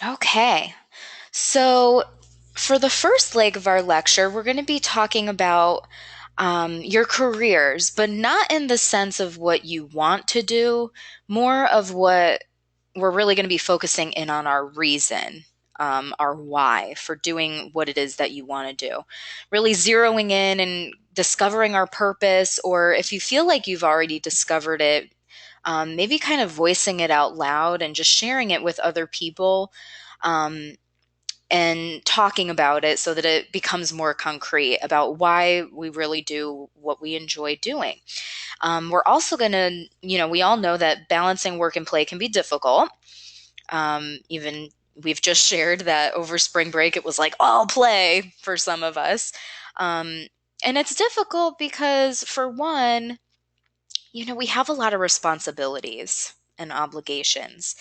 Okay. So, for the first leg of our lecture, we're going to be talking about your careers, but not in the sense of what you want to do, more of what we're really going to be focusing in on our reason, our why for doing what it is that you want to do. Really zeroing in and discovering our purpose, or if you feel like you've already discovered it, maybe kind of voicing it out loud and just sharing it with other people. Um, and talking about it so that it becomes more concrete about why we really do what we enjoy doing. We're also going to, we all know that balancing work and play can be difficult. Even we've just shared that over spring break, it was like all play for some of us. Um, and it's difficult because, for one, we have a lot of responsibilities and obligations.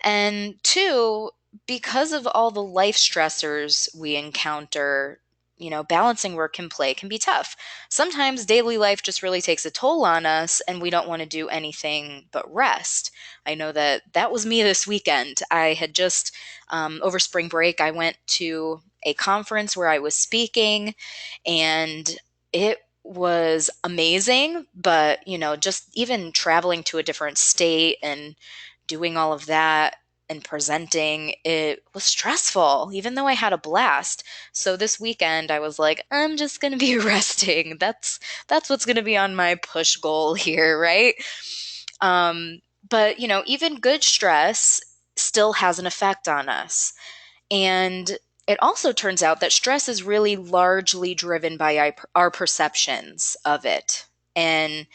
And two, because of all the life stressors we encounter, balancing work and play can be tough. Sometimes daily life just really takes a toll on us and we don't want to do anything but rest. I know that that was me this weekend. I had just, over spring break, I went to a conference where I was speaking, and it was amazing. But, just even traveling to a different state and doing all of that and presenting, it was stressful, even though I had a blast. So this weekend I was like, I'm just going to be resting. That's what's going to be on my push goal here, right? But even good stress still has an effect on us. And it also turns out that stress is really largely driven by our perceptions of it. And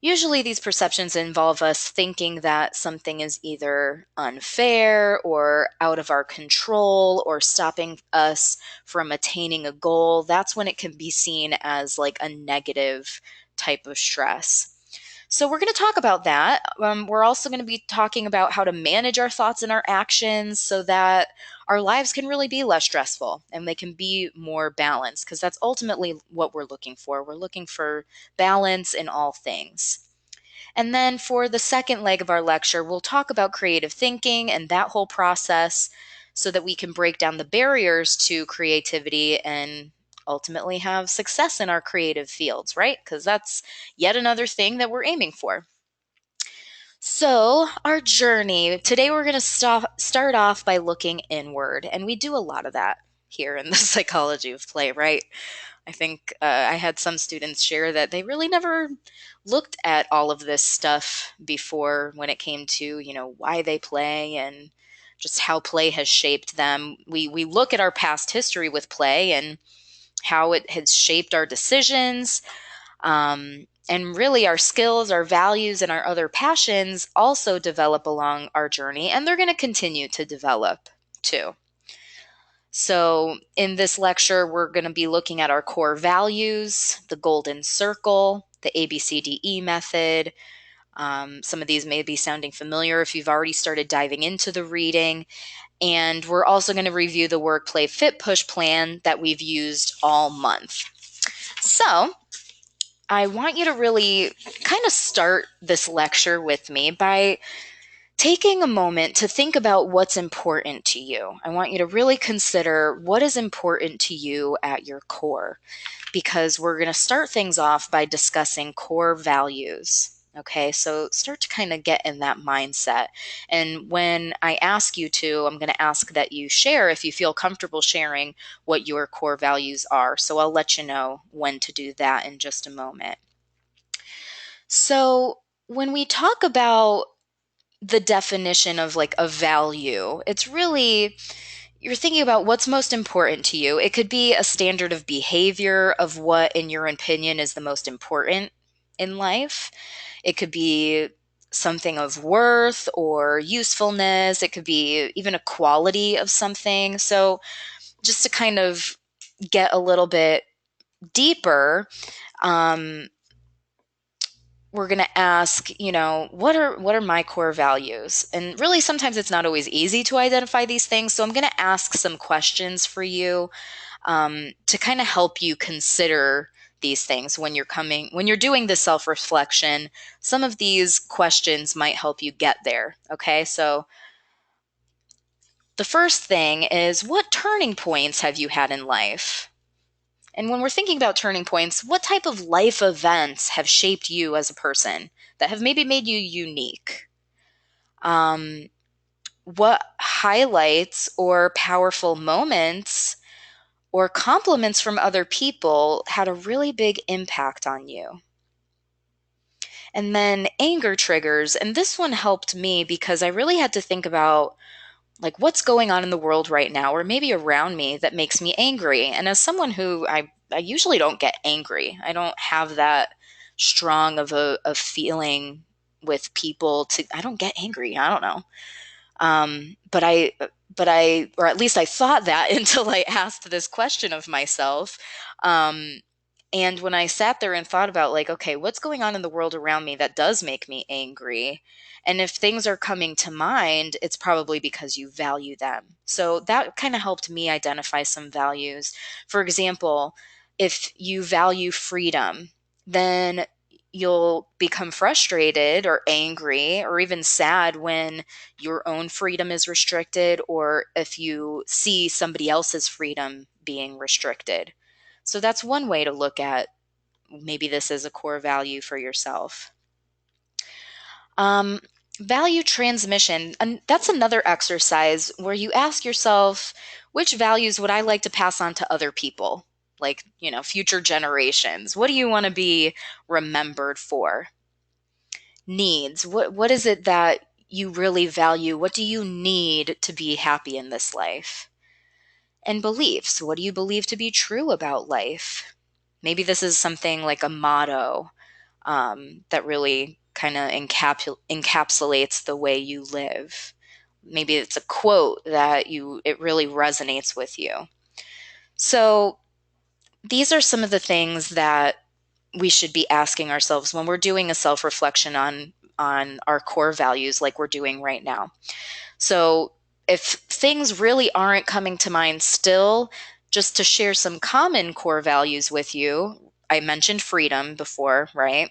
usually, these perceptions involve us thinking that something is either unfair or out of our control or stopping us from attaining a goal. That's when it can be seen as like a negative type of stress. So, we're going to talk about that. We're also going to be talking about how to manage our thoughts and our actions so that our lives can really be less stressful and they can be more balanced, because that's ultimately what we're looking for. We're looking for balance in all things. And then for the second leg of our lecture, we'll talk about creative thinking and that whole process so that we can break down the barriers to creativity and ultimately have success in our creative fields, right? Because that's yet another thing that we're aiming for. So, our journey today, we're going to start off by looking inward, and we do a lot of that here in the psychology of play, right? I think I had some students share that they really never looked at all of this stuff before when it came to, why they play and just how play has shaped them. We look at our past history with play and how it has shaped our decisions. And really, our skills, our values, and our other passions also develop along our journey, and they're going to continue to develop too. So, in this lecture, we're going to be looking at our core values, the golden circle, the ABCDE method. Some of these may be sounding familiar if you've already started diving into the reading. And we're also going to review the work, play, fit, push plan that we've used all month. So, I want you to really kind of start this lecture with me by taking a moment to think about what's important to you. I want you to really consider what is important to you at your core, because we're going to start things off by discussing core values. Okay, so start to kind of get in that mindset. And when I ask you to, I'm going to ask that you share if you feel comfortable sharing what your core values are. So I'll let you know when to do that in just a moment. So, when we talk about the definition of like a value, it's really you're thinking about what's most important to you. It could be a standard of behavior of what, in your opinion, is the most important in life. It could be something of worth or usefulness. It could be even a quality of something. So, just to kind of get a little bit deeper, um, we're going to ask, what are my core values? And really sometimes it's not always easy to identify these things. So I'm going to ask some questions for you, to kind of help you consider these things when you're doing the self-reflection. Some of these questions might help you get there. Okay. So The first thing is, what turning points have you had in life? And when we're thinking about turning points, what type of life events have shaped you as a person that have maybe made you unique? Um, what highlights or powerful moments or compliments from other people had a really big impact on you? And then anger triggers. And this one helped me because I really had to think about like what's going on in the world right now or maybe around me that makes me angry. And as someone who I usually don't get angry, I don't have that strong of a feeling with people to, I don't get angry. I don't know. But I, or at least I thought that until I asked this question of myself. Um, and when I sat there and thought about, like, okay, what's going on in the world around me that does make me angry? And if things are coming to mind, it's probably because you value them. So that kind of helped me identify some values. For example, if you value freedom, then you'll become frustrated or angry or even sad when your own freedom is restricted or if you see somebody else's freedom being restricted. So that's one way to look at maybe this is a core value for yourself. Um, Value transmission, and that's another exercise where you ask yourself, which values would I like to pass on to other people? Like, future generations. What do you want to be remembered for? Needs. What is it that you really value? What do you need to be happy in this life? And beliefs. What do you believe to be true about life? Maybe this is something like a motto that really kind of encapsulates the way you live. Maybe it's a quote that it really resonates with you. So these are some of the things that we should be asking ourselves when we're doing a self-reflection on our core values like we're doing right now. So if things really aren't coming to mind still, just to share some common core values with you, I mentioned freedom before, right?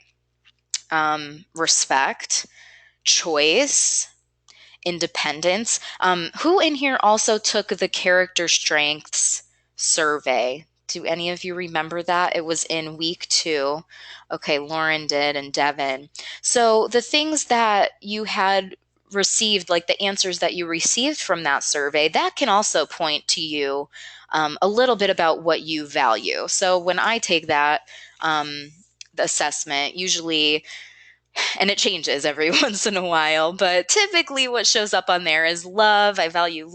Respect, choice, independence. Who in here also took the character strengths survey? Do any of you remember that? It was in week 2. Okay, Lauren did and Devin. So the things that you had received, like the answers that you received from that survey, that can also point to you a little bit about what you value. So when I take that assessment, usually and it changes every once in a while, but typically what shows up on there is love. I value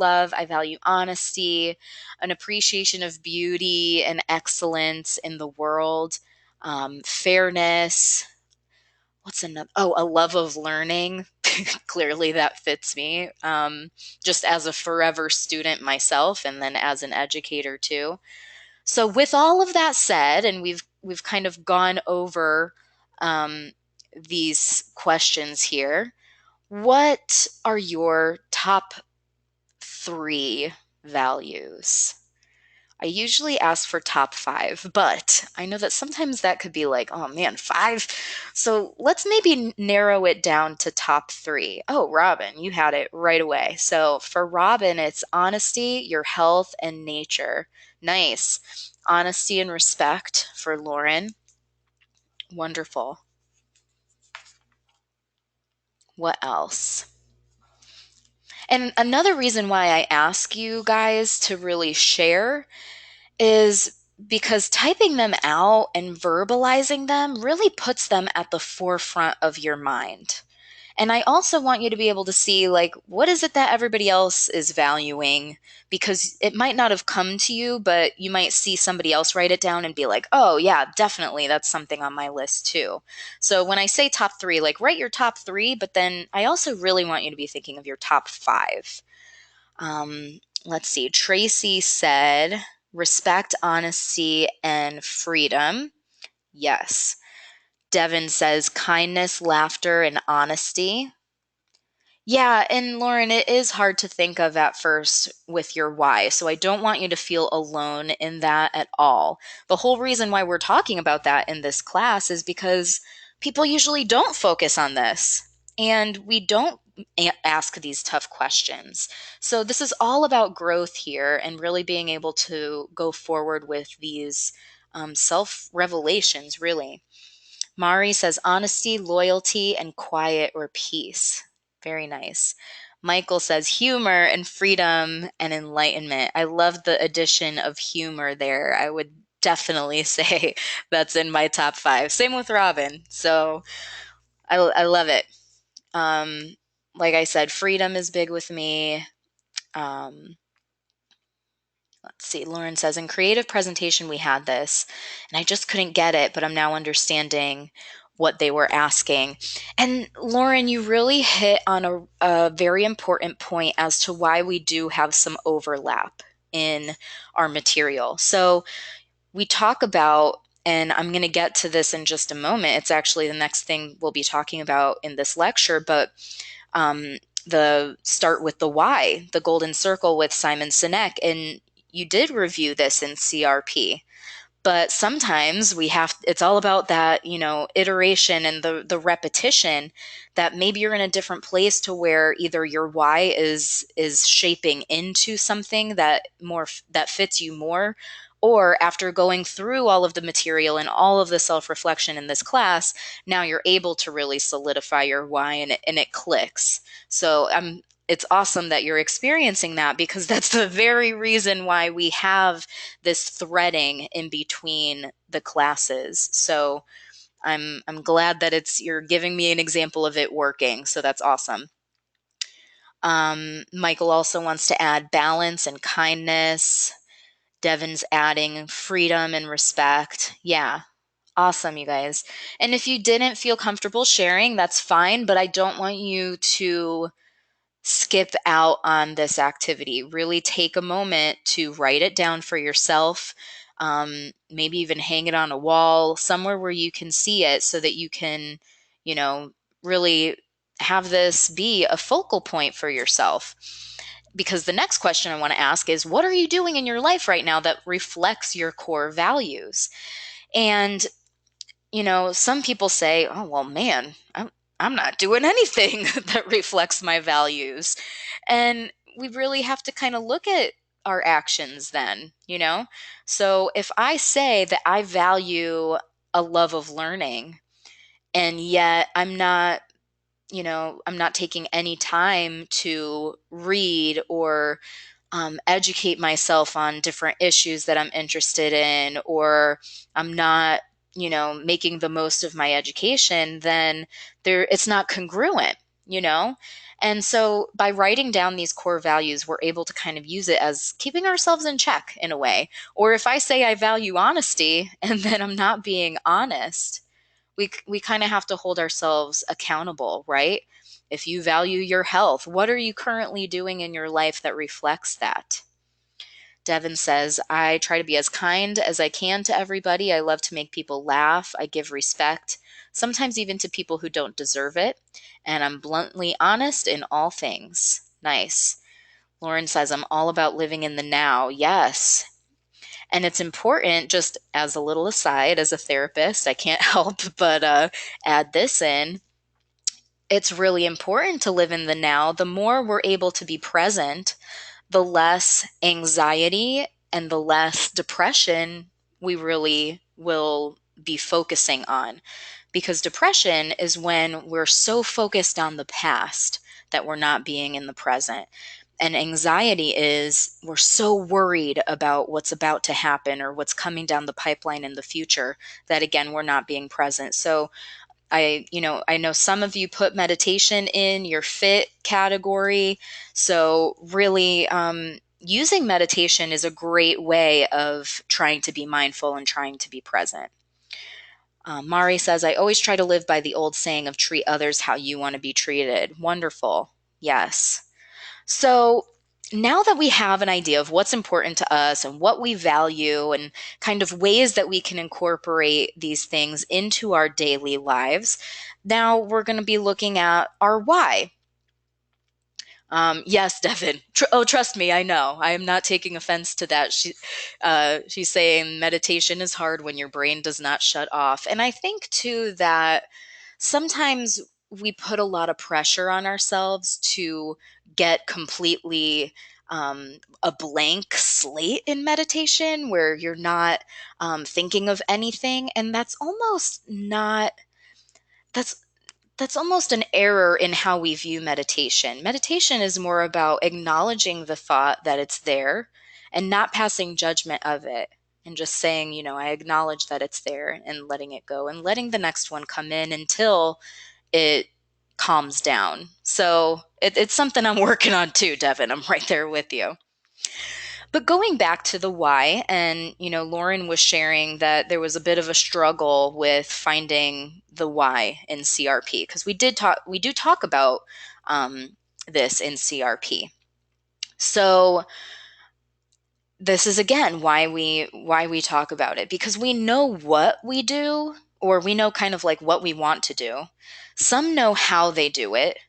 honesty, an appreciation of beauty and excellence in the world, fairness. What's another? Oh, a love of learning. Clearly that fits me. Just as a forever student myself and then as an educator too. So with all of that said, and we've kind of gone over um, these questions here, what are your top 3 values? I usually ask for top 5, but I know that sometimes that could be like, oh man, 5. So let's maybe narrow it down to top 3. Oh, Robin, you had it right away. So for Robin, it's honesty, your health, and nature. Nice. Honesty and respect for Lauren. Wonderful. What else? And another reason why I ask you guys to really share is because typing them out and verbalizing them really puts them at the forefront of your mind. And I also want you to be able to see, like, what is it that everybody else is valuing? Because it might not have come to you, but you might see somebody else write it down and be like, oh, yeah, definitely, that's something on my list too. So when I say top 3, like, write your top 3, but then I also really want you to be thinking of your top 5. Let's see. Tracy said respect, honesty, and freedom. Yes. Devin says kindness, laughter, and honesty. Yeah, and Lauren, it is hard to think of at first with your why. So I don't want you to feel alone in that at all. The whole reason why we're talking about that in this class is because people usually don't focus on this. and we don't ask these tough questions. So this is all about growth here and really being able to go forward with these self revelations, really. Mari says honesty, loyalty, and quiet or peace. Very nice. Michael says humor and freedom and enlightenment. I love the addition of humor there. I would definitely say that's in my top five. Same with Robin. So I love it. Um, like I said, freedom is big with me. Um, let's see. Lauren says, in creative presentation, we had this, and I just couldn't get it, but I'm now understanding what they were asking. And Lauren, you really hit on a very important point as to why we do have some overlap in our material. So we talk about, and I'm going to get to this in just a moment. It's actually the next thing we'll be talking about in this lecture, but um, the start with the why, the golden circle with Simon Sinek. And you did review this in CRP, but sometimes we have, it's all about that, iteration and the repetition, that maybe you're in a different place to where either your why is shaping into something that fits you more, or after going through all of the material and all of the self-reflection in this class, now you're able to really solidify your why, and it clicks. So it's awesome that you're experiencing that, because that's the very reason why we have this threading in between the classes. So I'm glad that you're giving me an example of it working. So that's awesome. Michael also wants to add balance and kindness. Devin's adding freedom and respect. Yeah. Awesome, you guys. And if you didn't feel comfortable sharing, that's fine, but I don't want you to skip out on this activity. Really take a moment to write it down for yourself. Maybe even hang it on a wall, somewhere where you can see it, so that you can, you know, really have this be a focal point for yourself. Because the next question I want to ask is, what are you doing in your life right now that reflects your core values? And some people say, oh, well, man, I'm not doing anything that reflects my values. And we really have to kind of look at our actions then. So if I say that I value a love of learning, and yet I'm not taking any time to read or educate myself on different issues that I'm interested in, or I'm not, making the most of my education, then it's not congruent. And so by writing down these core values, we're able to kind of use it as keeping ourselves in check in a way. Or if I say I value honesty and then I'm not being honest, we kind of have to hold ourselves accountable, right? If you value your health, what are you currently doing in your life that reflects that? Devin says, I try to be as kind as I can to everybody. I love to make people laugh. I give respect, sometimes even to people who don't deserve it. And I'm bluntly honest in all things. Nice. Lauren says, I'm all about living in the now. Yes. And it's important, just as a little aside, as a therapist, I can't help but add this in. It's really important to live in the now. The more we're able to be present, the less anxiety and the less depression we really will be focusing on. Because depression is when we're so focused on the past that we're not being in the present. And anxiety is we're so worried about what's about to happen or what's coming down the pipeline in the future that, again, we're not being present. So I know some of you put meditation in your fit category. So really, using meditation is a great way of trying to be mindful and trying to be present. Mari says, I always try to live by the old saying of treat others how you want to be treated. Wonderful. Yes. So now that we have an idea of what's important to us and what we value and kind of ways that we can incorporate these things into our daily lives, now we're going to be looking at our why. Yes, Devin. Trust me, I know. I am not taking offense to that. She's saying meditation is hard when your brain does not shut off. And I think too that sometimes we put a lot of pressure on ourselves to get completely a blank slate in meditation where you're not thinking of anything. And that's almost not, that's that's almost an error in how we view meditation. Meditation is more about acknowledging the thought that it's there and not passing judgment of it and just saying, I acknowledge that it's there and letting it go and letting the next one come in until it calms down. So it's something I'm working on too, Devin. I'm right there with you. But going back to the why, and Lauren was sharing that there was a bit of a struggle with finding the why in CRP because we do talk about this in CRP. So this is again why we talk about it, because we know what we do, or we know kind of like what we want to do. Some know how they do it,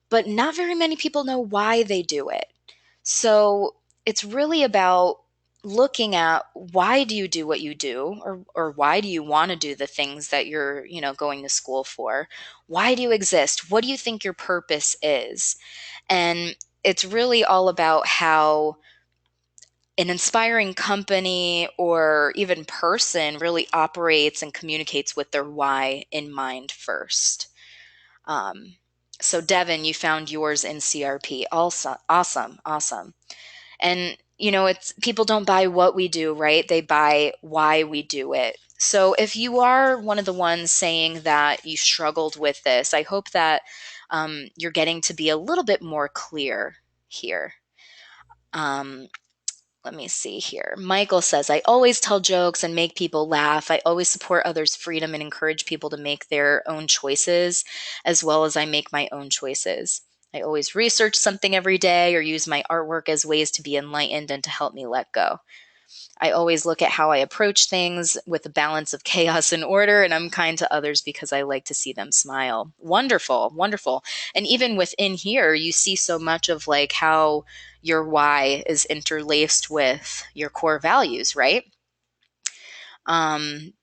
but not very many people know why they do it. So it's really about looking at, why do you do what you do, or why do you want to do the things that you're, going to school for? Why do you exist? What do you think your purpose is? And it's really all about how an inspiring company or even person really operates and communicates with their why in mind first. Um, so Devin, you found yours in CRP. Also, awesome, awesome. And it's, people don't buy what we do, right? They buy why we do it. So if you are one of the ones saying that you struggled with this, I hope that you're getting to be a little bit more clear here. Um, Let me see here. Michael says, I always tell jokes and make people laugh. I always support others' freedom and encourage people to make their own choices, as well as I make my own choices. I always research something every day or use my artwork as ways to be enlightened and to help me let go. I always look at how I approach things with a balance of chaos and order, and I'm kind to others because I like to see them smile. Wonderful, wonderful. And even within here, you see so much of like how your why is interlaced with your core values, right? Um,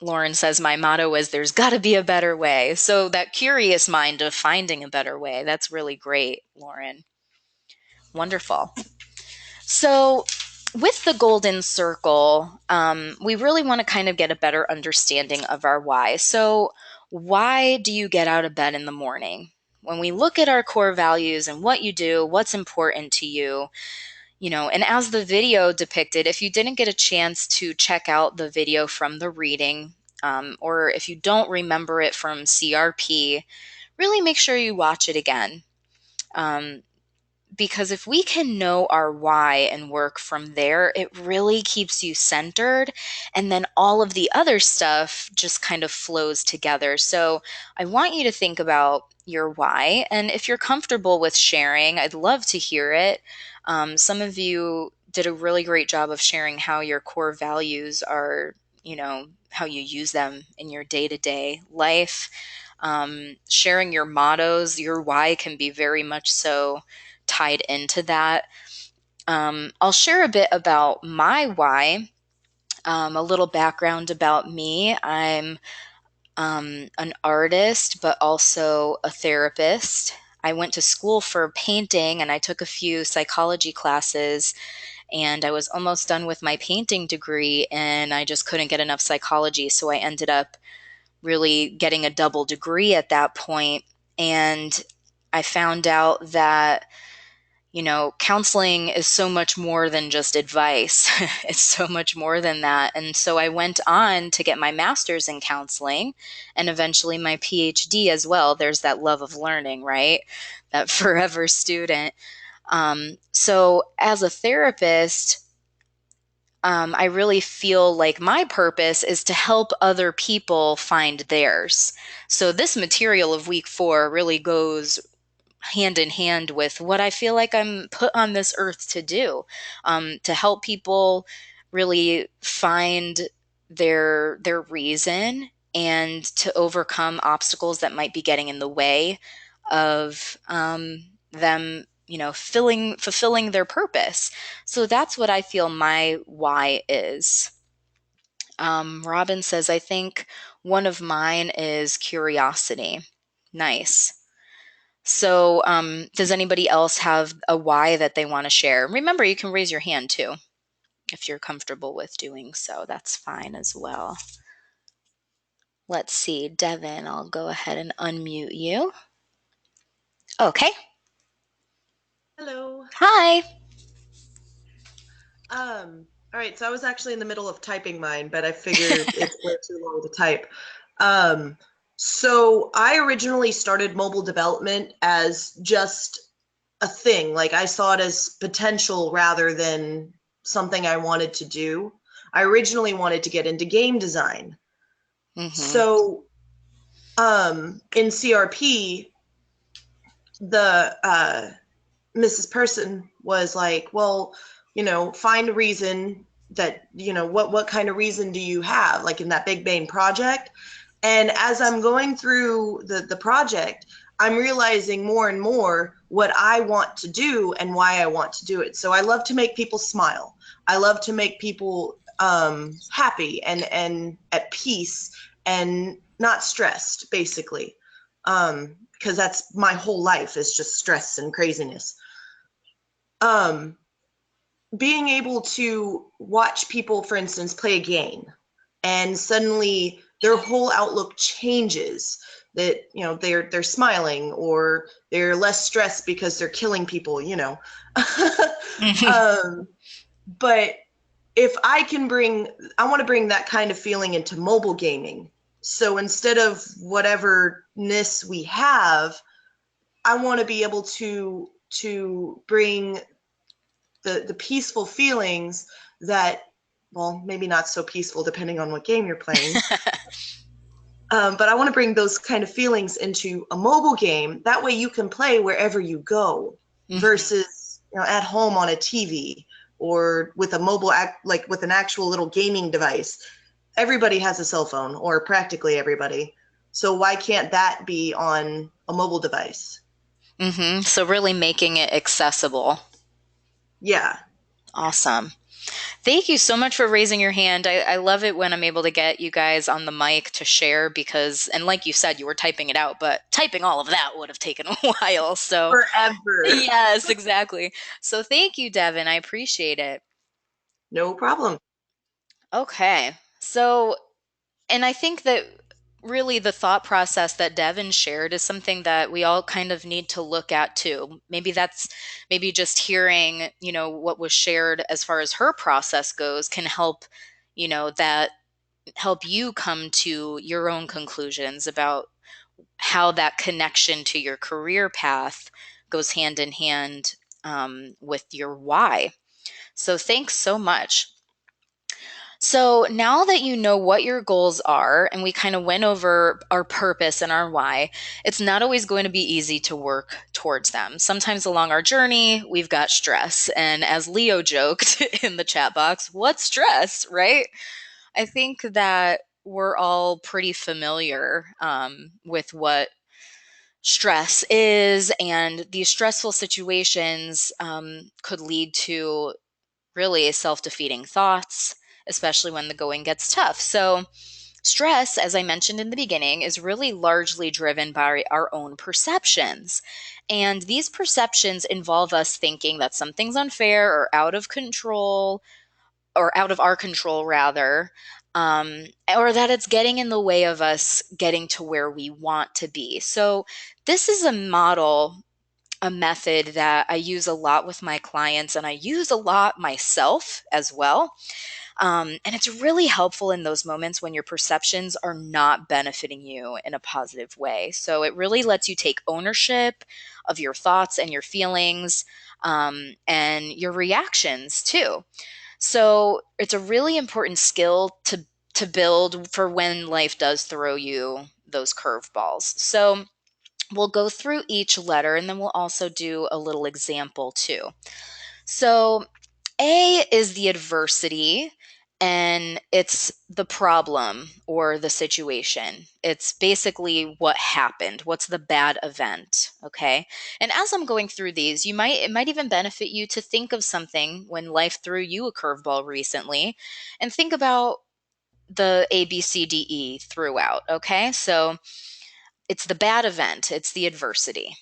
Lauren says, my motto is there's got to be a better way. So that curious mind of finding a better way, that's really great, Lauren. Wonderful. So, with the golden circle, we really want to kind of get a better understanding of our why. So, why do you get out of bed in the morning? When we look at our core values and what you do, what's important to you, and as the video depicted, if you didn't get a chance to check out the video from the reading, or if you don't remember it from CRP, really make sure you watch it again. Because if we can know our why and work from there, it really keeps you centered. And then all of the other stuff just kind of flows together. So I want you to think about your why. And if you're comfortable with sharing, I'd love to hear it. Some of you did a really great job of sharing how your core values are, how you use them in your day to day life. Sharing your mottos, your why can be very much so tied into that. I'll share a bit about my why, a little background about me. I'm an artist, but also a therapist. I went to school for painting and I took a few psychology classes, and I was almost done with my painting degree and I just couldn't get enough psychology. So I ended up really getting a double degree at that point. And I found out that counseling is so much more than just advice. It's so much more than that. And so I went on to get my master's in counseling and eventually my PhD as well. There's that love of learning, right? That forever student. So as a therapist, I really feel like my purpose is to help other people find theirs. So this material of week 4 really goes hand in hand with what I feel like I'm put on this earth to do, to help people really find their reason and to overcome obstacles that might be getting in the way of them, fulfilling their purpose. So that's what I feel my why is. Robin says, I think one of mine is curiosity. Nice. So, does anybody else have a why that they want to share? Remember, you can raise your hand too if you're comfortable with doing so. That's fine as well. Let's see, Devin, I'll go ahead and unmute you. Okay. Hello. Hi. All right, so I was actually in the middle of typing mine, but I figured it's way too long to type. Um, so I originally started mobile development as just a thing. Like I saw it as potential rather than something I wanted to do. I originally wanted to get into game design. Mm-hmm. So in CRP, the Mrs. Person was like, well, find a reason that, what kind of reason do you have, like in that big bang project? And as I'm going through the project, I'm realizing more and more what I want to do and why I want to do it. So I love to make people smile. I love to make people happy and at peace and not stressed, basically. Because that's my whole life is just stress and craziness. um, Being able to watch people, for instance, play a game and suddenly their whole outlook changes, that they're smiling or they're less stressed because they're killing people. um, but if I want to bring that kind of feeling into mobile gaming. So instead of whatever-ness we have, I want to be able to bring the peaceful feelings that, well, maybe not so peaceful depending on what game you're playing. But I want to bring those kind of feelings into a mobile game. That way you can play wherever you go Mm-hmm. versus at home on a TV or with a like with an actual little gaming device. Everybody has a cell phone, or practically everybody. So why can't that be on a mobile device? Mm-hmm. So really making it accessible. Yeah. Awesome. Thank you so much for raising your hand. I love it when I'm able to get you guys on the mic to share because, and like you said, you were typing it out, but typing all of that would have taken a while. So, Forever. yes, exactly. So, thank you, Devin. I appreciate it. No problem. Okay. So, and I think that really the thought process that Devin shared is something that we all kind of need to look at too. Maybe just hearing, what was shared as far as her process goes can help, that help you come to your own conclusions about how that connection to your career path goes hand in hand with your why. So thanks so much. So now that you know what your goals are, and we kind of went over our purpose and our why, it's not always going to be easy to work towards them. Sometimes along our journey, we've got stress. And as Leo joked in the chat box, what's stress, right? I think that we're all pretty familiar with what stress is, and these stressful situations could lead to really self defeating thoughts, especially when the going gets tough. So, stress, as I mentioned in the beginning, is really largely driven by our own perceptions. And these perceptions involve us thinking that something's unfair or out of control, or out of our control, rather, or that it's getting in the way of us getting to where we want to be. So, this is a model, a method that I use a lot with my clients, and I use a lot myself as well. And it's really helpful in those moments when your perceptions are not benefiting you in a positive way. So it really lets you take ownership of your thoughts and your feelings, and your reactions too. So it's a really important skill to build for when life does throw you those curveballs. So we'll go through each letter, and then we'll also do a little example too. So A is the adversity, and it's the problem or the situation. It's basically what happened. What's the bad event? Okay. And as I'm going through these, it might even benefit you to think of something when life threw you a curveball recently, and think about the A, B, C, D, E throughout. Okay. So It's the bad event, it's the adversity.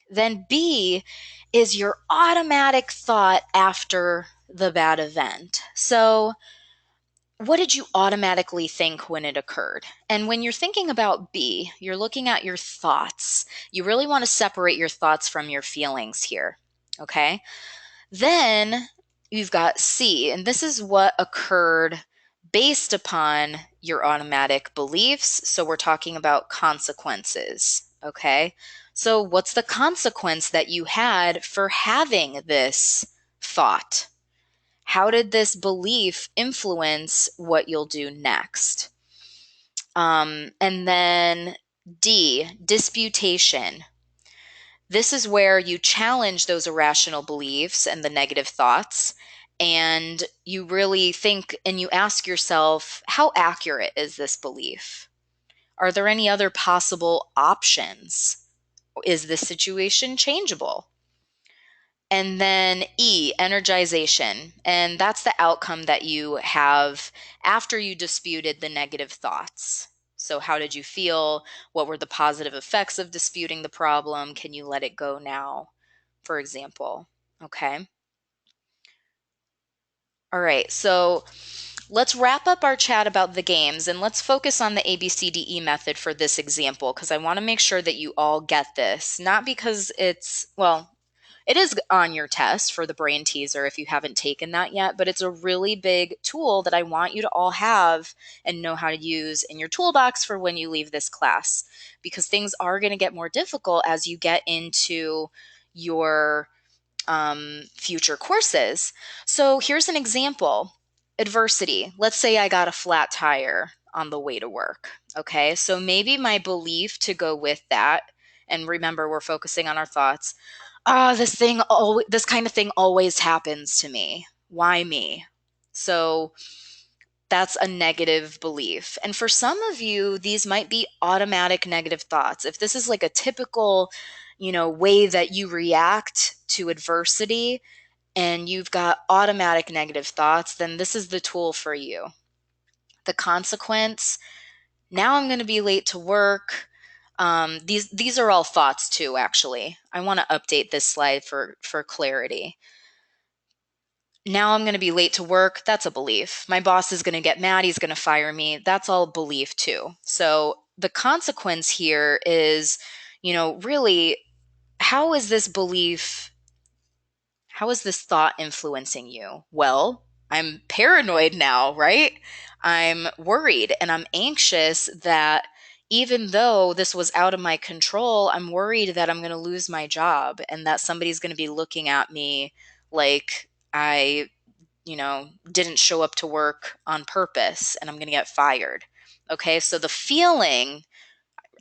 Then B is your automatic thought after the bad event. So, what did you automatically think when it occurred? And when you're thinking about B, you're looking at your thoughts. You really want to separate your thoughts from your feelings here. Okay. Then you've got C, and this is what occurred based upon your automatic beliefs. So we're talking about consequences. Okay. So, what's the consequence that you had for having this thought? How did this belief influence what you'll do next? And then D, disputation. This is where you challenge those irrational beliefs and the negative thoughts, and you really think and you ask yourself, how accurate is this belief? Are there any other possible options? Is this situation changeable? And then E, energization. And that's the outcome that you have after you disputed the negative thoughts. So, how did you feel? What were the positive effects of disputing the problem? Can you let it go now, for example? Okay. All right. So, let's wrap up our chat about the games and let's focus on the ABCDE method for this example because I want to make sure that you all get this. Not because it's, well, it is on your test for the brain teaser if you haven't taken that yet, but it's a really big tool that I want you to all have and know how to use in your toolbox for when you leave this class because things are going to get more difficult as you get into your future courses. So here's an example. Adversity. Let's say I got a flat tire on the way to work. Okay, so maybe my belief to go with that, and remember, we're focusing on our thoughts. This kind of thing always happens to me. Why me? So that's a negative belief. And for some of you, these might be automatic negative thoughts. If this is like a typical, way that you react to adversity and you've got automatic negative thoughts, then this is the tool for you. The consequence, now I'm going to be late to work. These are all thoughts too, actually. I want to update this slide for clarity. Now I'm going to be late to work. That's a belief. My boss is going to get mad. He's going to fire me. That's all belief too. So the consequence here is, really, how is this belief, how is this thought influencing you? Well, I'm paranoid now, right? I'm worried and I'm anxious that even though this was out of my control, I'm worried that I'm going to lose my job and that somebody's going to be looking at me like I, didn't show up to work on purpose and I'm going to get fired. Okay, so the feeling,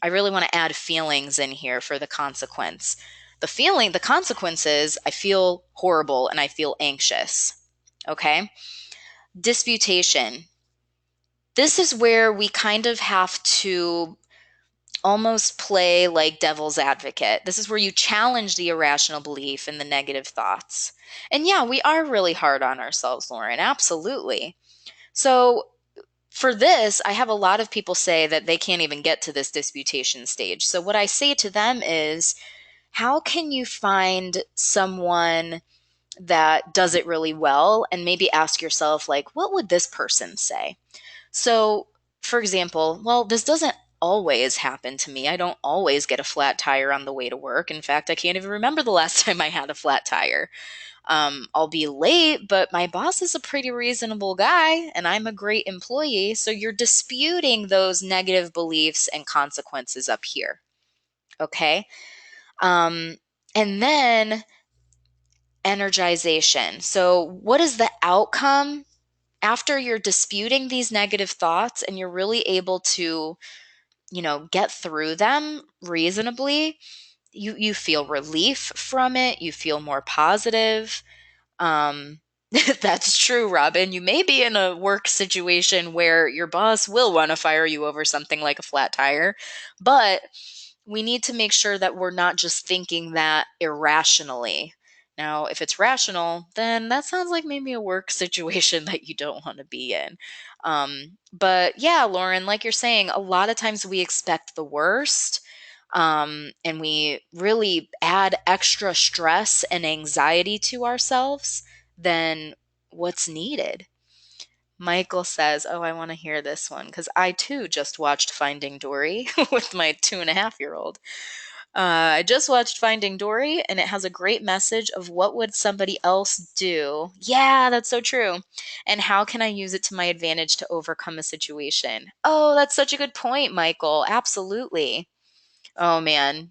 I really want to add feelings in here for the consequence. The consequence is I feel horrible and I feel anxious. Okay, disputation. This is where we kind of have to almost play like devil's advocate. This is where you challenge the irrational belief and the negative thoughts. And yeah, we are really hard on ourselves, Lauren. Absolutely. So for this, I have a lot of people say that they can't even get to this disputation stage. So what I say to them is, how can you find someone that does it really well and maybe ask yourself, like, what would this person say? So, for example, well, this doesn't always happen to me. I don't always get a flat tire on the way to work. In fact, I can't even remember the last time I had a flat tire. I'll be late, but my boss is a pretty reasonable guy and I'm a great employee. So you're disputing those negative beliefs and consequences up here. Okay. Um, and then energization. So, what is the outcome after you're disputing these negative thoughts and you're really able to, get through them reasonably? You feel relief from it, you feel more positive. Um, that's true, Robin. You may be in a work situation where your boss will want to fire you over something like a flat tire, but we need to make sure that we're not just thinking that irrationally. Now, if it's rational, then that sounds like maybe a work situation that you don't want to be in. But yeah, Lauren, like you're saying, a lot of times we expect the worst. and we really add extra stress and anxiety to ourselves than what's needed. Michael says, "Oh, I want to hear this one because I too just watched Finding Dory with my 2.5-year-old. I just watched Finding Dory, and it has a great message of what would somebody else do. Yeah, that's so true. And how can I use it to my advantage to overcome a situation? Oh, that's such a good point, Michael. Absolutely. Oh, man.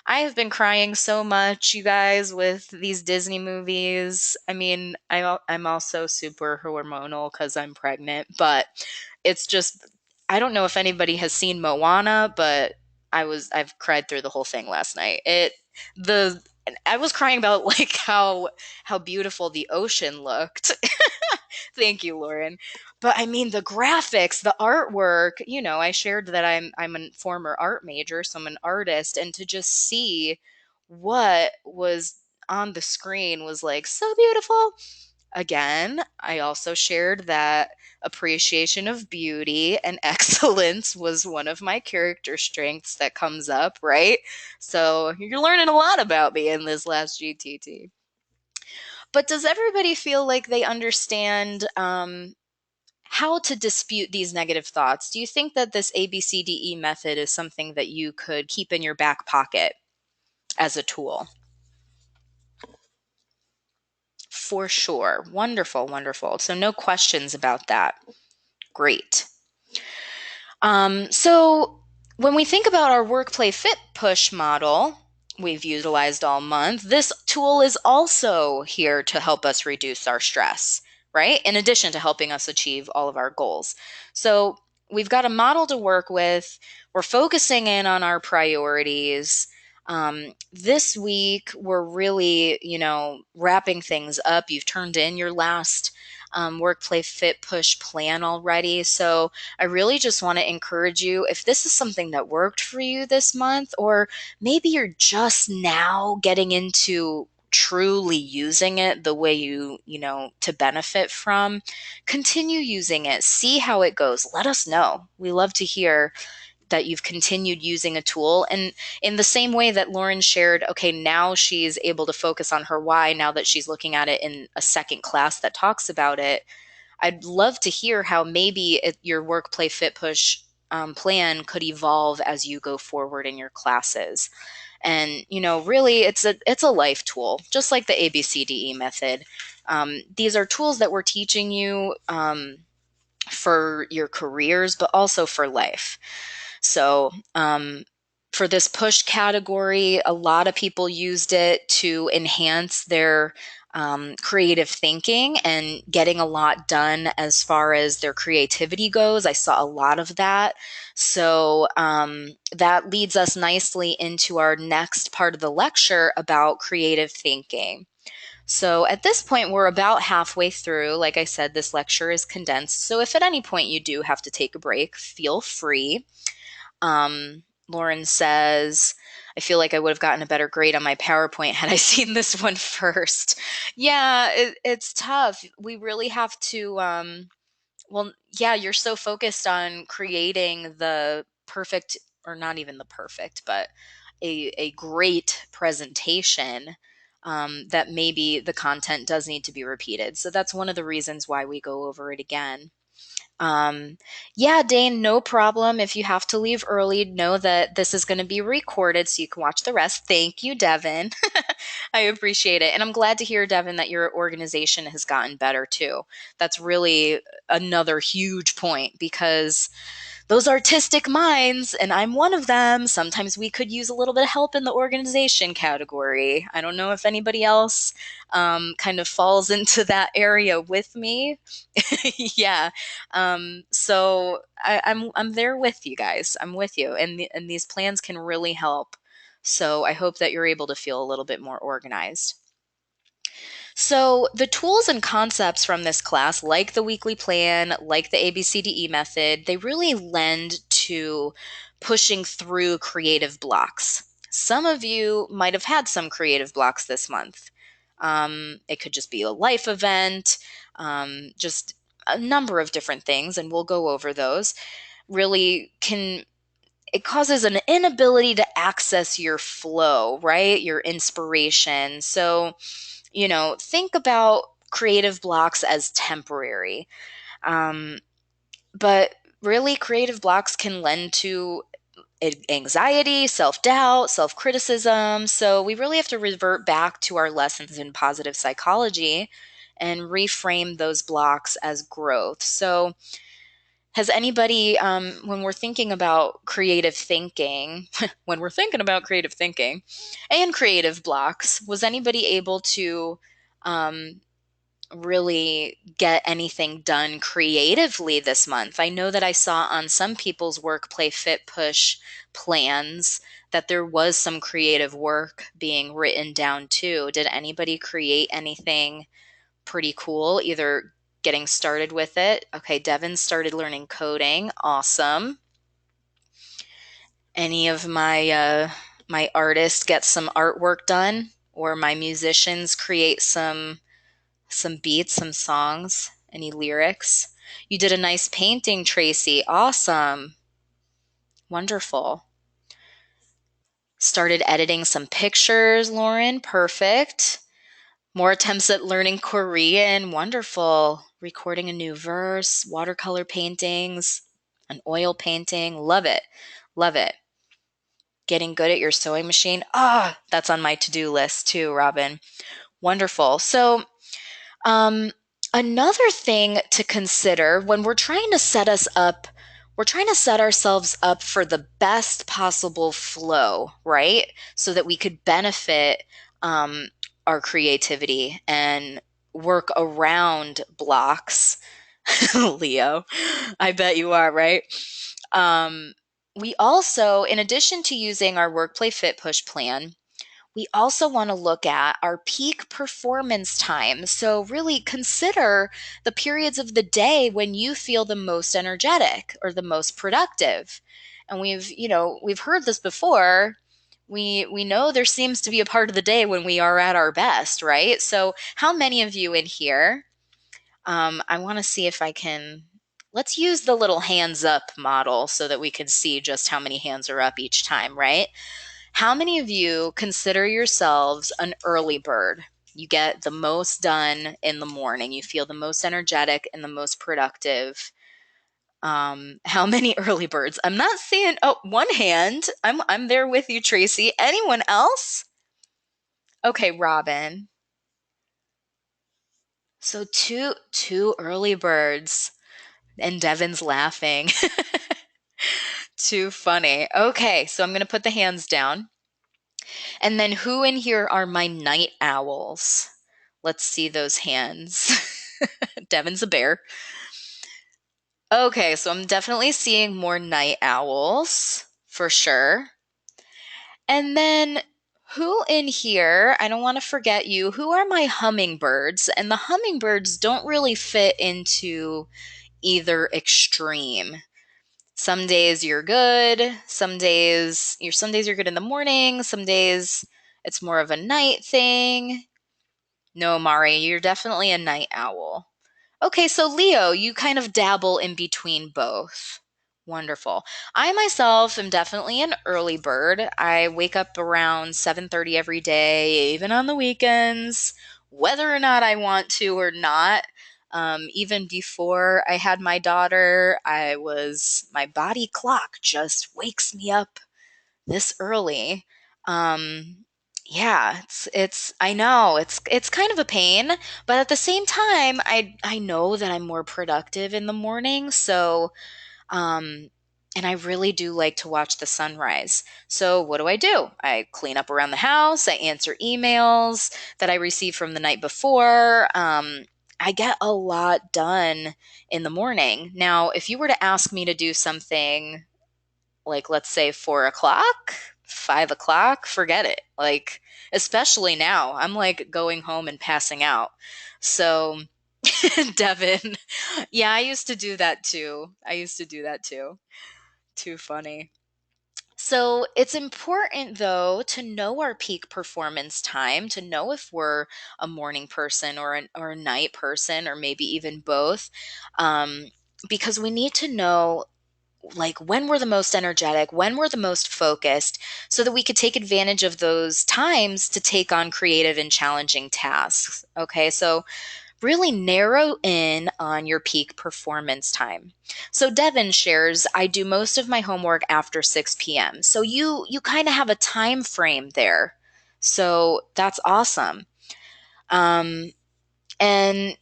I have been crying so much, you guys, with these Disney movies. I mean, I'm also super hormonal because I'm pregnant, but it's just, I don't know if anybody has seen Moana, but I've cried through the whole thing last night. The, I was crying about like how beautiful the ocean looked. Thank you, Lauren. But I mean, the graphics, the artwork, I shared that I'm a former art major, so I'm an artist, and to just see what was on the screen was like so beautiful. Again, I also shared that appreciation of beauty and excellence was one of my character strengths that comes up, right? So you're learning a lot about me in this last GTT. But does everybody feel like they understand how to dispute these negative thoughts? Do you think that this ABCDE method is something that you could keep in your back pocket as a tool? For sure. Wonderful, wonderful. So, no questions about that. Great. So, when we think about our work play fit push model, we've utilized all month, this tool is also here to help us reduce our stress, right? In addition to helping us achieve all of our goals. So, we've got a model to work with. We're focusing in on our priorities. This week, we're really, wrapping things up. You've turned in your last work play fit push plan already. So, I really just want to encourage you if this is something that worked for you this month, or maybe you're just now getting into truly using it the way to benefit from, continue using it, see how it goes. Let us know. We love to hear that you've continued using a tool. And in the same way that Lauren shared, okay, now she's able to focus on her why now that she's looking at it in a second class that talks about it. I'd love to hear how maybe your work play fit push plan could evolve as you go forward in your classes. And really, it's a life tool, just like the ABCDE method. These are tools that we're teaching you for your careers, but also for life. So, for this push category, a lot of people used it to enhance their creative thinking and getting a lot done as far as their creativity goes. I saw a lot of that. So, that leads us nicely into our next part of the lecture about creative thinking. So at this point, we're about halfway through. Like I said, this lecture is condensed. So if at any point you do have to take a break, feel free. Lauren says, I feel like I would have gotten a better grade on my PowerPoint had I seen this one first. Yeah, it's tough. We really have to, well, yeah, you're so focused on creating the perfect, or not even the perfect, but a great presentation, that maybe the content does need to be repeated. So that's one of the reasons why we go over it again. Um, yeah, Dane, no problem. If you have to leave early, know that this is going to be recorded so you can watch the rest. Thank you, Devin. I appreciate it. And I'm glad to hear, Devin, that your organization has gotten better too. That's really another huge point because those artistic minds, and I'm one of them, sometimes we could use a little bit of help in the organization category. I don't know if anybody else kind of falls into that area with me. Yeah. So I'm there with you guys. I'm with you, and these plans can really help. So I hope that you're able to feel a little bit more organized. So, the tools and concepts from this class, like the weekly plan, like the ABCDE method, they really lend to pushing through creative blocks. Some of you might have had some creative blocks this month. It could just be a life event, just a number of different things, and we'll go over those. Really can it causes an inability to access your flow, right? Your inspiration. So, think about creative blocks as temporary. Um, but really, creative blocks can lend to anxiety, self doubt, self criticism. So we really have to revert back to our lessons in positive psychology and reframe those blocks as growth. So, has anybody, when we're thinking about creative thinking, when we're thinking about creative thinking and creative blocks, was anybody able to um, really get anything done creatively this month? I know that I saw on some people's work, play, fit, push plans that there was some creative work being written down too. Did anybody create anything pretty cool, either getting started with it? Okay, Devin started learning coding. Awesome. Any of my artists get some artwork done, or my musicians create some beats, some songs, any lyrics? You did a nice painting, Tracy. Awesome. Wonderful. Started editing some pictures, Lauren. Perfect. More attempts at learning Korean. Wonderful. Recording a new verse, watercolor paintings, an oil painting. Love it. Love it. Getting good at your sewing machine. Ah, that's on my to-do list too, Robin. Wonderful. So, Um, another thing to consider when we're trying to set us up, we're trying to set ourselves up for the best possible flow, right? So that we could benefit um, our creativity and work around blocks. Leo, I bet you are, right? Um, we also, in addition to using our work, play, fit, push plan, we also want to look at our peak performance time. So, really consider the periods of the day when you feel the most energetic or the most productive. And we've heard this before. We know there seems to be a part of the day when we are at our best, right? So, how many of you in here? I want to see if I can. Let's use the little hands up model so that we can see just how many hands are up each time, right? How many of you consider yourselves an early bird? You get the most done in the morning. You feel the most energetic and the most productive. How many early birds? I'm not seeing. Oh, one hand. I'm there with you, Tracy. Anyone else? Okay, Robin. So two early birds, and Devin's laughing. Too funny. Okay, so I'm gonna put the hands down. And then who in here are my night owls? Let's see those hands. Devin's a bear. Okay, so I'm definitely seeing more night owls for sure. And then who in here, I don't want to forget you, who are my hummingbirds? And the hummingbirds don't really fit into either extreme. Some days you're good, some days you're good in the morning, some days it's more of a night thing. No, Mari, you're definitely a night owl. Okay, so Leo, you kind of dabble in between both. Wonderful. I myself am definitely an early bird. I wake up around 7:30 every day, even on the weekends, whether or not I want to or not. Even before I had my daughter, my body clock just wakes me up this early. Um, yeah, I know it's kind of a pain, but at the same time, I know that I'm more productive in the morning, so um, and I really do like to watch the sunrise. So what do? I clean up around the house, I answer emails that I received from the night before. I get a lot done in the morning. Now, if you were to ask me to do something like, let's say 4 o'clock, 5 o'clock, forget it. Like, especially now, I'm like going home and passing out. So, Devin, yeah, I used to do that too. I used to do that too. Too funny. So it's important though to know our peak performance time, to know if we're a morning person or a night person, or maybe even both, um, because we need to know like when we're the most energetic, when we're the most focused, so that we could take advantage of those times to take on creative and challenging tasks. Okay, so really narrow in on your peak performance time. So Devin shares, I do most of my homework after 6 p.m. So you kind of have a time frame there. So that's awesome. Um, and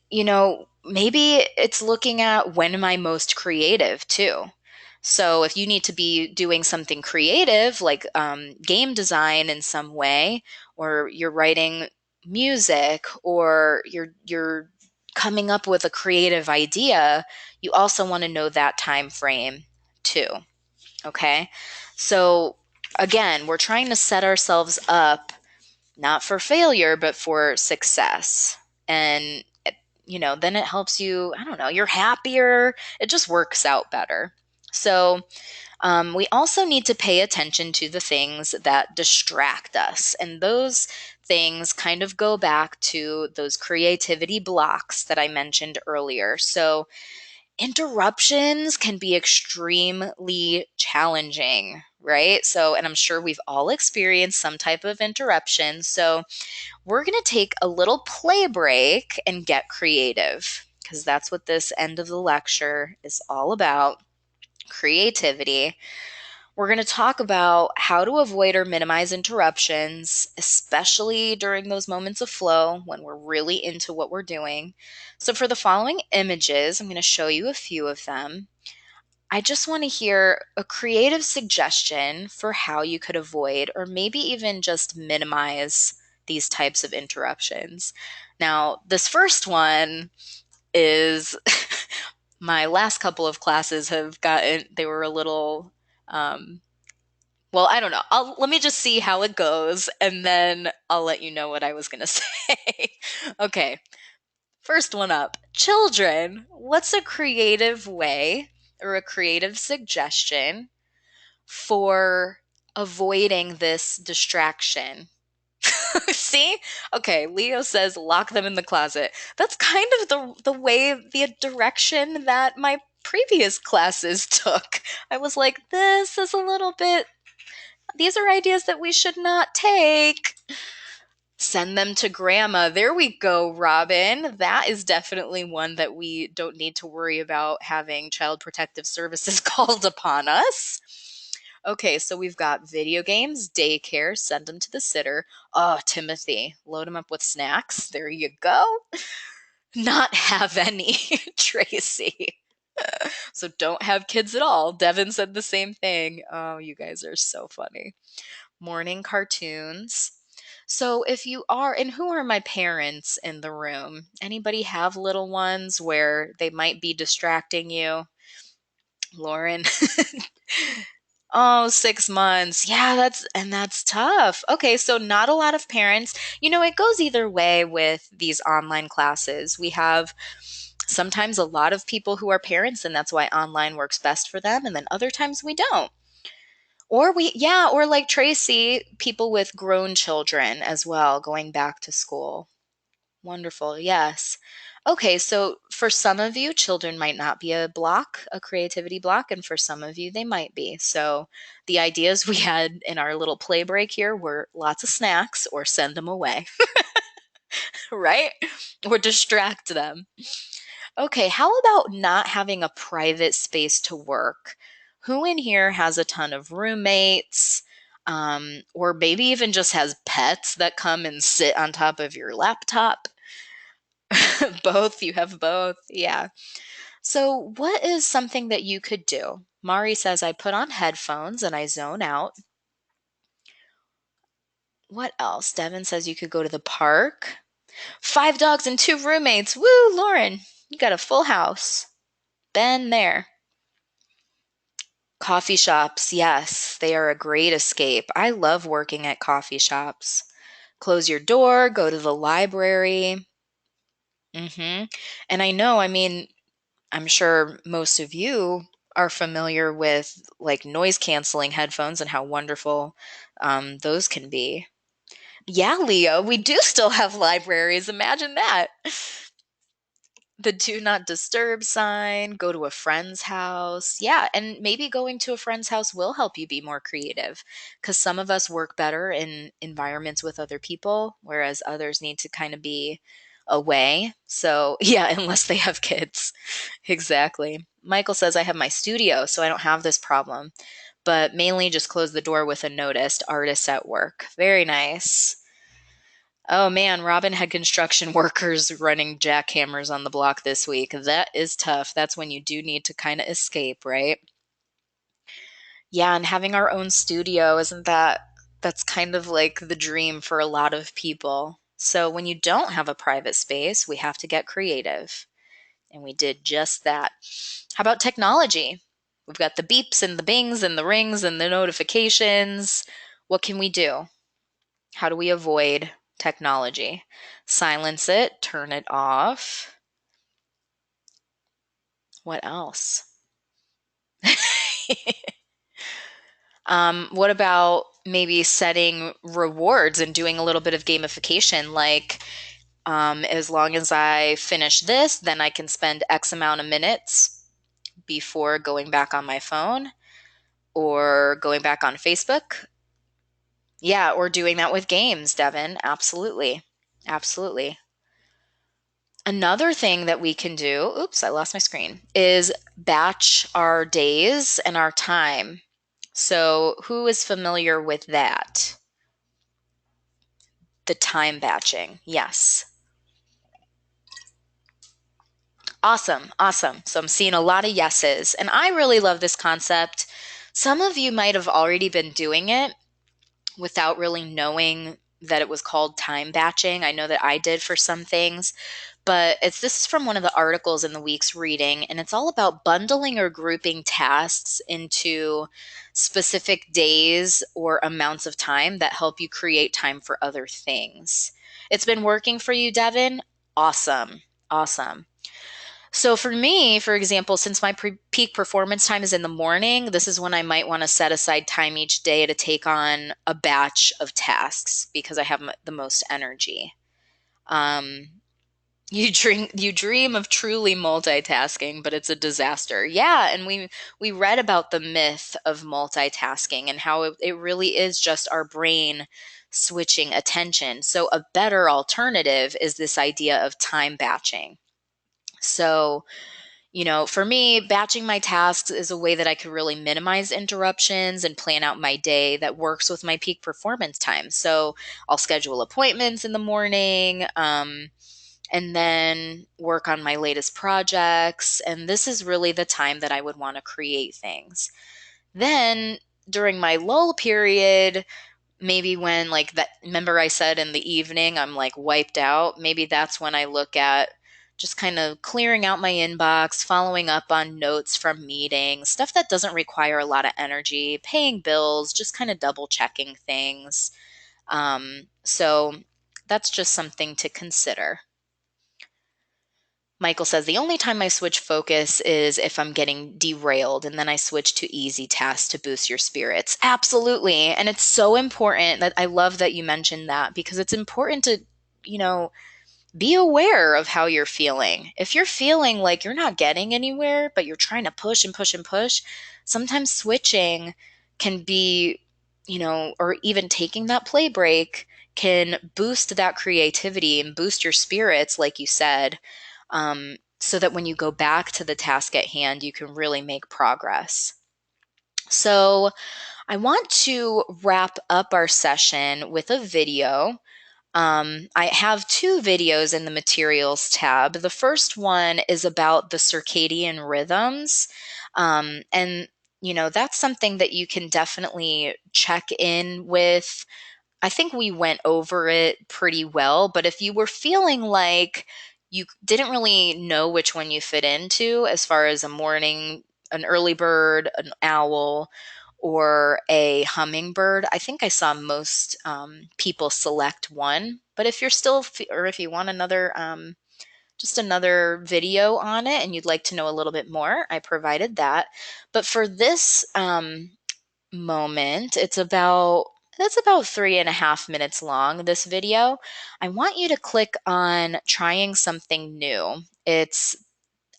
maybe it's looking at when am I most creative too. So if you need to be doing something creative, like game design in some way, or you're writing music, or you're coming up with a creative idea, you also want to know that time frame too. Okay, so again, we're trying to set ourselves up not for failure, but for success. And then it helps you, I don't know, you're happier. It just works out better. So we also need to pay attention to the things that distract us. And those things kind of go back to those creativity blocks that I mentioned earlier. So interruptions can be extremely challenging, right? So, and I'm sure we've all experienced some type of interruption. So, we're going to take a little play break and get creative because that's what this end of the lecture is all about, creativity. We're going to talk about how to avoid or minimize interruptions, especially during those moments of flow when we're really into what we're doing. So, for the following images, I'm going to show you a few of them. I just want to hear a creative suggestion for how you could avoid or maybe even just minimize these types of interruptions. Now, this first one is my last couple of classes have gotten, they were a little, um, well, I don't know. Let me just see how it goes and then I'll let you know what I was going to say. Okay. First one up. Children, what's a creative way or a creative suggestion for avoiding this distraction? See? Okay, Leo says lock them in the closet. That's kind of the way, the direction that my previous classes took. I was like, this is a little bit, these are ideas that we should not take. Send them to grandma. There we go, Robin. That is definitely one that we don't need to worry about having Child Protective Services called upon us. Okay, so we've got video games, daycare, send them to the sitter. Oh, Timothy, load them up with snacks. There you go. Not have any, Tracy. So don't have kids at all. Devin said the same thing. Oh, you guys are so funny. Morning cartoons. So if you are, and who are my parents in the room? Anybody have little ones where they might be distracting you? Lauren. Oh, 6 months. Yeah, that's tough. Okay, so not a lot of parents. It goes either way with these online classes. We have sometimes a lot of people who are parents, and that's why online works best for them, and then other times we don't. Or like Tracy, people with grown children as well, going back to school. Wonderful. Yes. Okay, so for some of you, children might not be a block, a creativity block, and for some of you, they might be. So the ideas we had in our little play break here were lots of snacks or send them away, right? Or distract them. Okay, how about not having a private space to work? Who in here has a ton of roommates? Or maybe even just has pets that come and sit on top of your laptop? Both, you have both. Yeah. So, what is something that you could do? Mari says, I put on headphones and I zone out. What else? Devin says you could go to the park. 5 dogs and 2 roommates. Woo, Lauren, you got a full house. Been there. Coffee shops, yes, they are a great escape. I love working at coffee shops. Close your door, go to the library. hmm And I mean, I'm sure most of you are familiar with like noise canceling headphones and how wonderful those can be. Yeah, Leo, we do still have libraries. Imagine that. The do not disturb sign, go to a friend's house. Yeah, and maybe going to a friend's house will help you be more creative because some of us work better in environments with other people, whereas others need to kind of be away. So, yeah, unless they have kids. Exactly. Michael says, I have my studio, so I don't have this problem, but mainly just close the door with a noticed artist at work. Very nice. Oh man, Robin had construction workers running jackhammers on the block this week. That is tough. That's when you do need to kind of escape, right? Yeah, and having our own studio, isn't that's kind of like the dream for a lot of people. So when you don't have a private space, we have to get creative. And we did just that. How about technology? We've got the beeps and the bings and the rings and the notifications. What can we do? How do we avoid technology? Silence it, turn it off. What else? What about maybe setting rewards and doing a little bit of gamification? Like, as long as I finish this, then I can spend X amount of minutes before going back on my phone or going back on Facebook. Yeah, or doing that with games, Devin. Absolutely. Absolutely. Another thing that we can do, oops, I lost my screen, is batch our days and our time. So, who is familiar with that? The time batching. Yes. Awesome. Awesome. So, I'm seeing a lot of yeses. And I really love this concept. Some of you might have already been doing it without really knowing that it was called time batching. I know that I did for some things. But this is from one of the articles in the week's reading, and it's all about bundling or grouping tasks into specific days or amounts of time that help you create time for other things. It's been working for you, Devin? Awesome. Awesome. So for me, for example, since my peak performance time is in the morning, this is when I might want to set aside time each day to take on a batch of tasks because I have the most energy. Um, you dream of truly multitasking, but it's a disaster. Yeah, and we read about the myth of multitasking and how it really is just our brain switching attention. So a better alternative is this idea of time batching. So, for me, batching my tasks is a way that I could really minimize interruptions and plan out my day that works with my peak performance time. So I'll schedule appointments in the morning. And then work on my latest projects. And this is really the time that I would want to create things. Then during my lull period, maybe when like that, remember I said in the evening, I'm like wiped out. Maybe that's when I look at just kind of clearing out my inbox, following up on notes from meetings, stuff that doesn't require a lot of energy, paying bills, just kind of double checking things. So that's just something to consider. Michael says the only time I switch focus is if I'm getting derailed, and then I switch to easy tasks to boost your spirits. Absolutely. And it's so important that I love that you mentioned that because it's important to, you know, be aware of how you're feeling. If you're feeling like you're not getting anywhere, but you're trying to push and push and push, sometimes switching can be, or even taking that play break can boost that creativity and boost your spirits, like you said, so that when you go back to the task at hand, you can really make progress. So, I want to wrap up our session with a video. I have two videos in the materials tab. The first one is about the circadian rhythms. And, that's something that you can definitely check in with. I think we went over it pretty well, but if you were feeling like you didn't really know which one you fit into as far as a morning, an early bird, an owl, or a hummingbird, I think I saw most people select one. But if you're still, or if you want another, just another video on it and you'd like to know a little bit more, I provided that. But for this moment, it's about That's about 3.5 minutes long, this video. I want you to click on trying something new. It's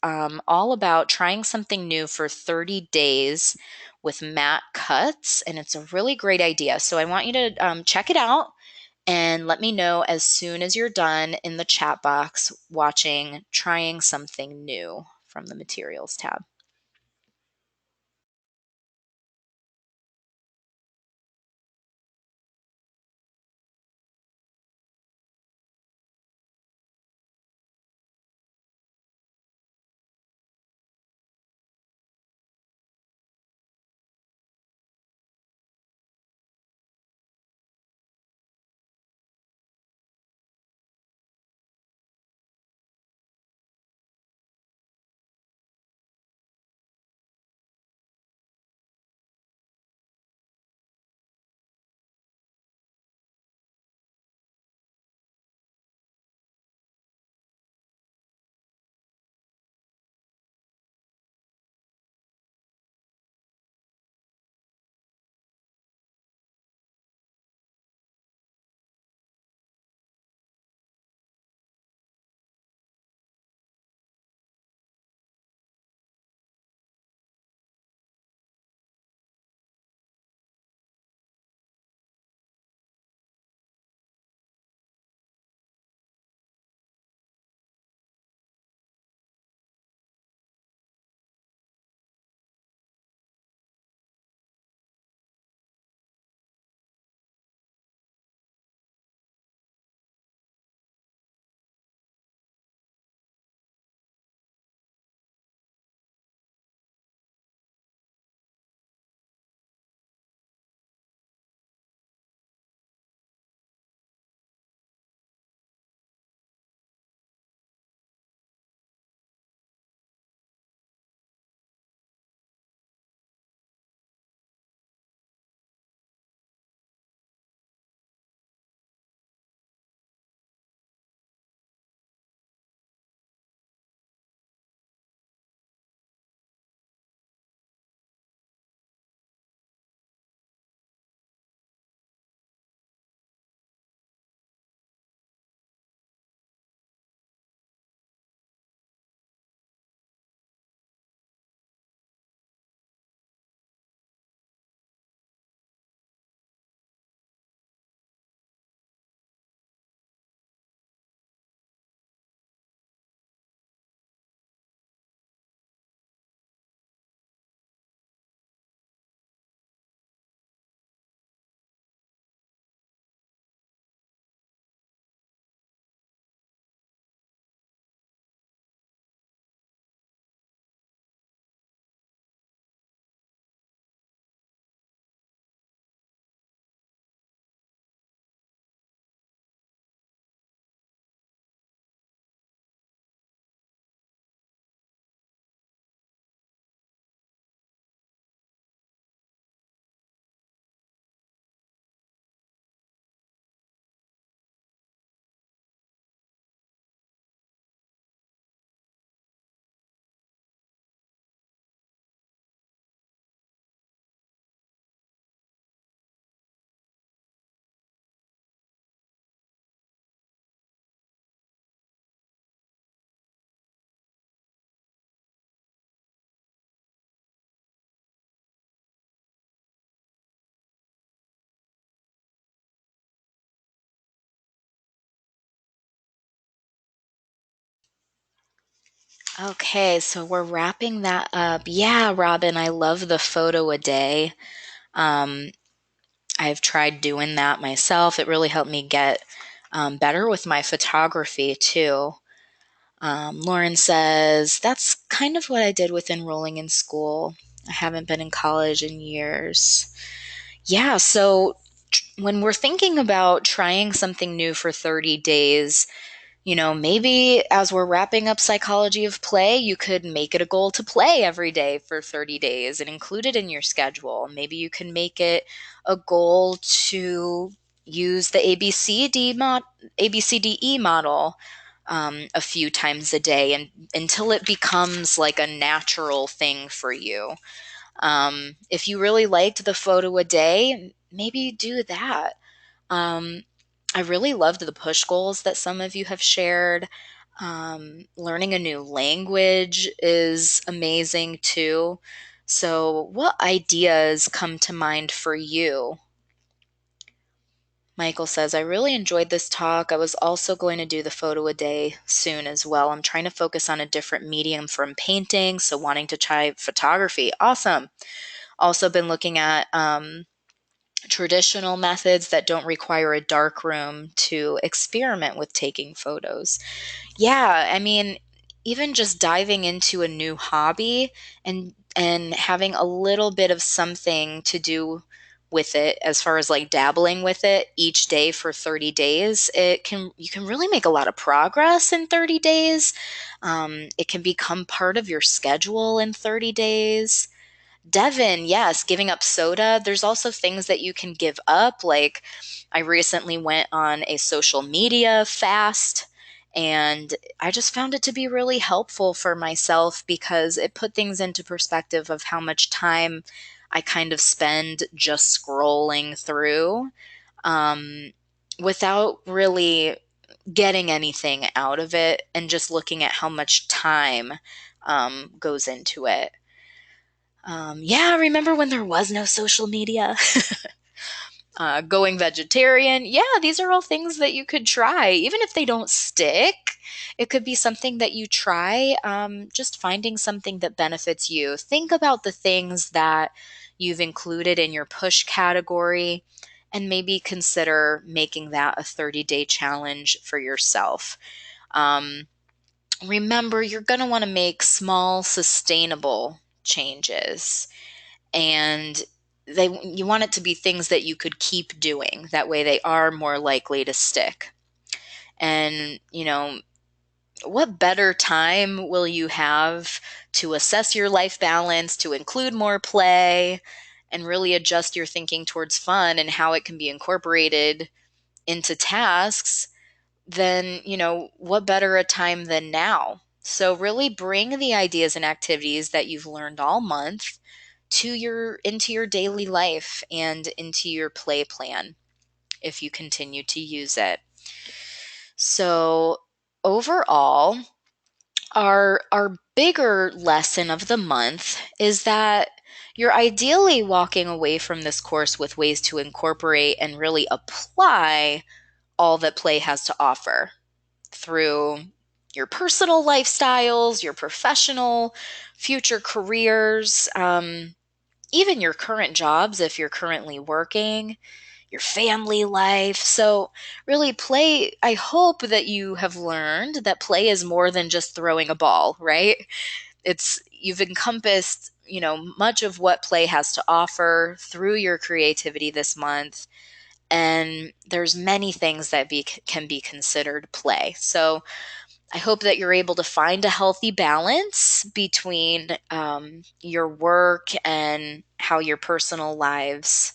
all about trying something new for 30 days with matte cuts, and it's a really great idea. So I want you to check it out and let me know as soon as you're done in the chat box watching Trying Something New from the Materials tab. Okay, so we're wrapping that up. Yeah, Robin, I love the photo a day. Um, I've tried doing that myself. It really helped me get better with my photography too. Lauren says, that's kind of what I did with enrolling in school. I haven't been in college in years. Yeah, so when we're thinking about trying something new for 30 days, maybe as we're wrapping up psychology of play, you could make it a goal to play every day for 30 days and include it in your schedule. Maybe you can make it a goal to use the ABCDE model a few times a day and until it becomes like a natural thing for you. If you really liked the photo a day, maybe do that. Um, I really loved the push goals that some of you have shared. Learning a new language is amazing too. So, what ideas come to mind for you? Michael says, I really enjoyed this talk. I was also going to do the photo a day soon as well. I'm trying to focus on a different medium from painting, so wanting to try photography. Awesome. Also, been looking at traditional methods that don't require a dark room to experiment with taking photos. Yeah, I mean, even just diving into a new hobby and having a little bit of something to do with it as far as like dabbling with it each day for 30 days, it can you can really make a lot of progress in 30 days. It can become part of your schedule in 30 days. Devin, yes, giving up soda. There's also things that you can give up. Like, I recently went on a social media fast, and I just found it to be really helpful for myself because it put things into perspective of how much time I kind of spend just scrolling through um, without really getting anything out of it and just looking at how much time goes into it. Yeah, remember when there was no social media? Going vegetarian. Yeah, these are all things that you could try. Even if they don't stick, it could be something that you try. Just finding something that benefits you. Think about the things that you've included in your push category and maybe consider making that a 30-day challenge for yourself. Um, Remember, you're going to want to make small, sustainable changes, and you want it to be things that you could keep doing. That way they are more likely to stick. And, what better time will you have to assess your life balance, to include more play, and really adjust your thinking towards fun and how it can be incorporated into tasks? Then, what better a time than now? So really bring the ideas and activities that you've learned all month into your daily life and into your play plan if you continue to use it. So overall, our bigger lesson of the month is that you're ideally walking away from this course with ways to incorporate and really apply all that play has to offer through your personal lifestyles, your professional future careers, even your current jobs if you're currently working, your family life. So, really, play, I hope that you have learned that play is more than just throwing a ball, right? You've encompassed, much of what play has to offer through your creativity this month. And there's many things that can be considered play. So, I hope that you're able to find a healthy balance between your work and how your personal lives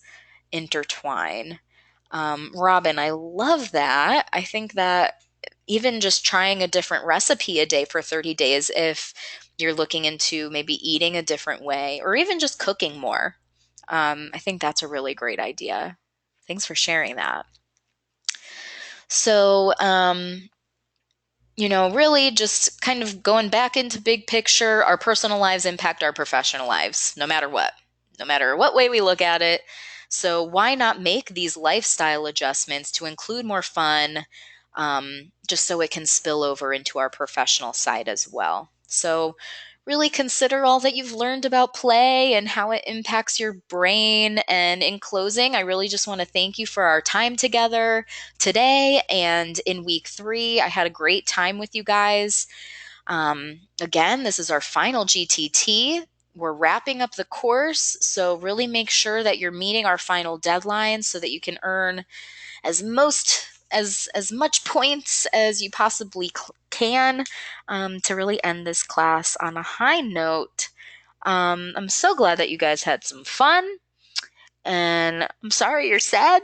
intertwine. Robin, I love that. I think that even just trying a different recipe a day for 30 days, if you're looking into maybe eating a different way or even just cooking more, I think that's a really great idea. Thanks for sharing that. So, really just kind of going back into big picture, our personal lives impact our professional lives, no matter what way we look at it. So why not make these lifestyle adjustments to include more fun, just so it can spill over into our professional side as well? So really consider all that you've learned about play and how it impacts your brain. And in closing, I really just want to thank you for our time together today and in week 3. I had a great time with you guys. Again, this is our final GTT. We're wrapping up the course, so really make sure that you're meeting our final deadline so that you can earn as much points as you possibly can, to really end this class on a high note. I'm so glad that you guys had some fun. And I'm sorry you're sad.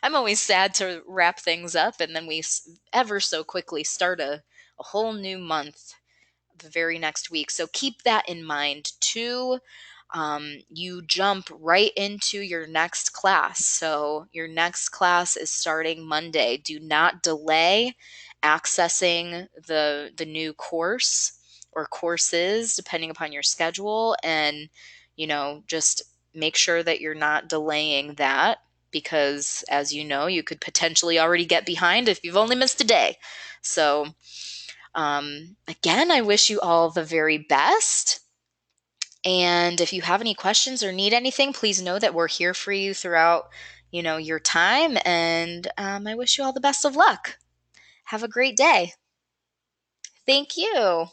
I'm always sad to wrap things up, and then we ever so quickly start a whole new month the very next week. So keep that in mind too. you jump right into your next class. So your next class is starting Monday. Do not delay accessing the new course or courses depending upon your schedule, and just make sure that you're not delaying that, because as you know, you could potentially already get behind if you've only missed a day. So again, I wish you all the very best. And if you have any questions or need anything, please know that we're here for you throughout, your time. And I wish you all the best of luck. Have a great day. Thank you.